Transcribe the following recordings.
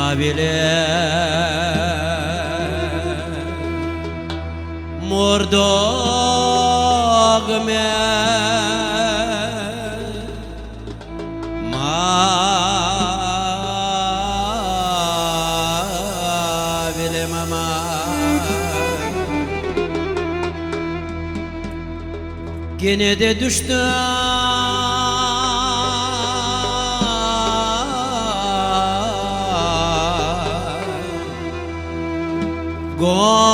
Mavile mordog me mavile mama gene de düştüm golme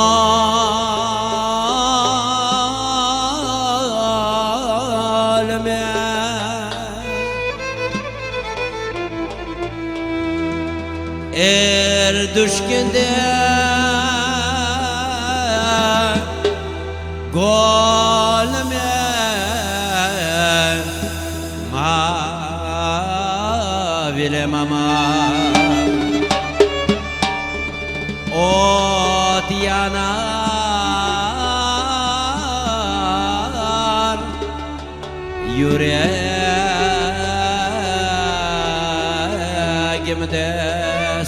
düşkünde golme mavile mama ot yanar yüreğimde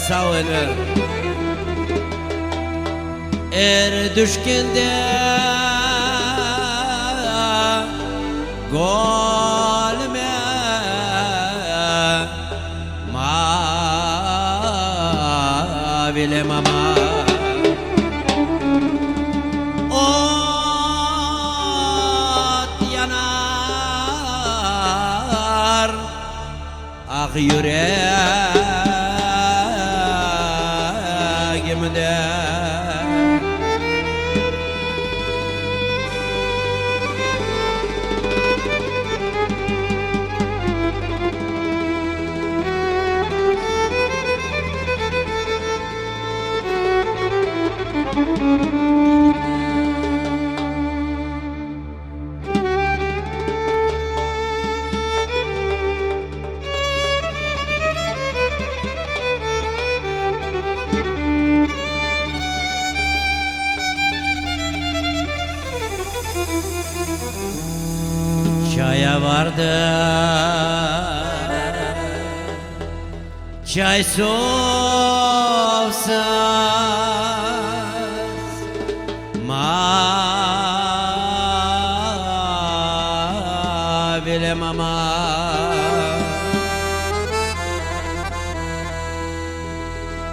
savunur düşkünde golme mavile mama ot yanar ah yüreğimde Çaya vardı çay soğusuz mavile mama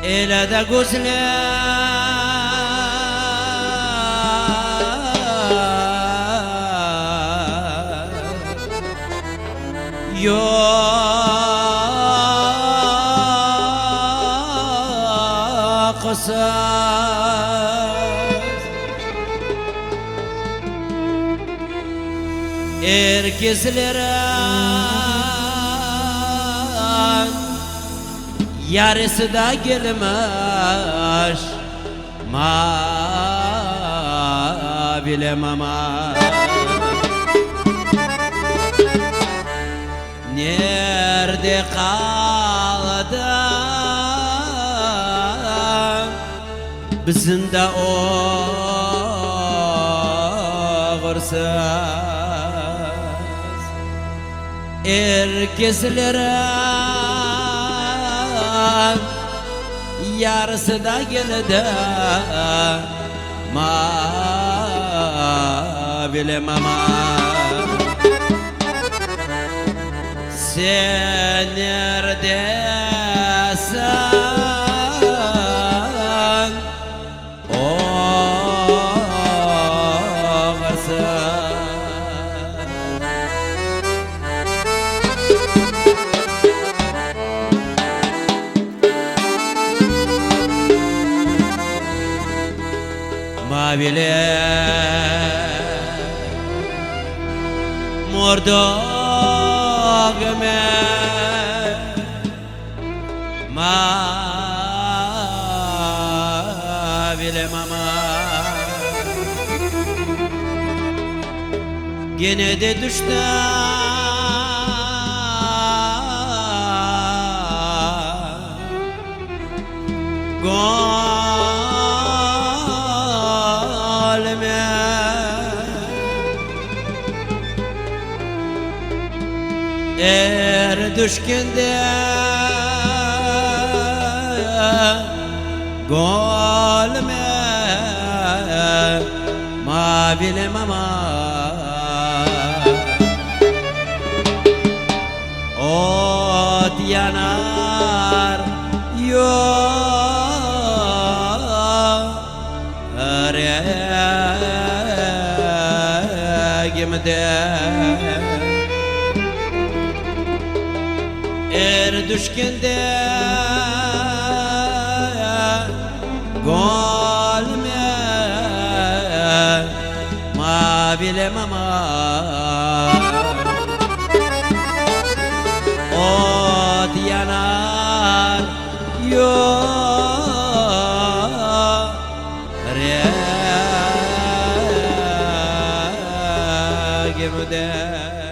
ele de güzel yoksuz erkeklerin yarısı da gelmiş mavile mama nerede kaldı bizim de uğursuz erkeklerin yarısı da geldi mavile mama sen neredesin oğursuz mavile mordogme mavile mama gene de düştüm düşkünde golme mavile mama ot yanar yo gemde düşkende golme mavile mama ot yanar yo gemde